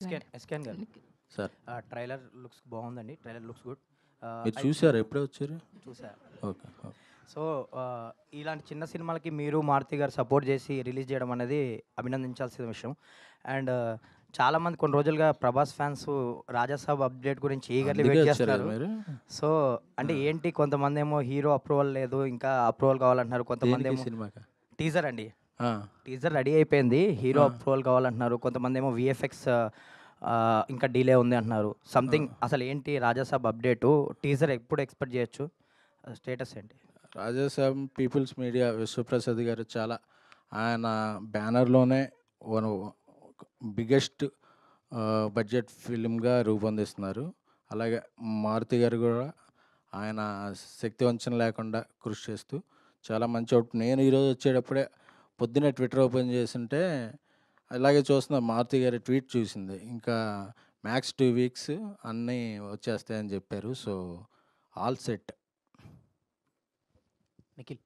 ఎస్కేన్ గారు sir trailer looks బాగుందండి. Trailer looks good. మీరు చూసారా? ఎప్పుడే వచ్చారు? చూసా. ఓకే. ఓకే. సో ఇలాంటి చిన్న సినిమాలకి మీరు మారుతి గారు సపోర్ట్ చేసి రిలీజ్ చేయడం అనేది అభినందించాల్సిన విషయం. అండ్ చాలామంది కొన్ని రోజులుగా ప్రభాస్ ఫ్యాన్స్ రాజాసాబ్ అప్డేట్ గురించి ఈగర్లీ అందుకే వెయిట్ వచ్చారు కదా చేస్తున్నారు. మీరు? సో అంటే ఏంటి, కొంతమంది ఏమో హీరో అప్రూవల్ లేదు, ఇంకా అప్రూవల్ కావాలంటున్నారు. కొంతమంది దేనికి ఏమో సినిమాకా? టీజర్ అండి, ఆ, టీజర్ రెడీ అయిపోయింది, హీరో ఆ, అప్రూవల్ కావాలంటున్నారు. కొంతమంది ఏమో విఎఫ్ఎక్స్ ఇంకా డిలే ఉంది అంటున్నారు. ఆ. సంథింగ్ అసలు ఏంటి రాజాసాబ్ అప్డేటు, టీజర్ ఎప్పుడు ఎక్స్పెక్ట్ చేయొచ్చు, స్టేటస్ ఏంటి? రాజాసాబ్ పీపుల్స్ మీడియా విశ్వప్రసాద్ గారు చాలా ఆయన బ్యానర్లోనే వన్ బిగ్గెస్ట్ బడ్జెట్ ఫిలింగా రూపొందిస్తున్నారు. అలాగే మారుతి గారు కూడా ఆయన శక్తి వంచన లేకుండా కృషి చేస్తూ చాలా మంచి నేను ఈరోజు వచ్చేటప్పుడే పొద్దున్నే ట్విట్టర్ ఓపెన్ చేస్తుంటే అలాగే చూస్తున్న మారుతి గారి ట్వీట్ చూసింది. ఇంకా మ్యాక్స్ 2 వీక్స్ అన్నీ వచ్చేస్తాయని చెప్పారు. So all set. నిఖిల్.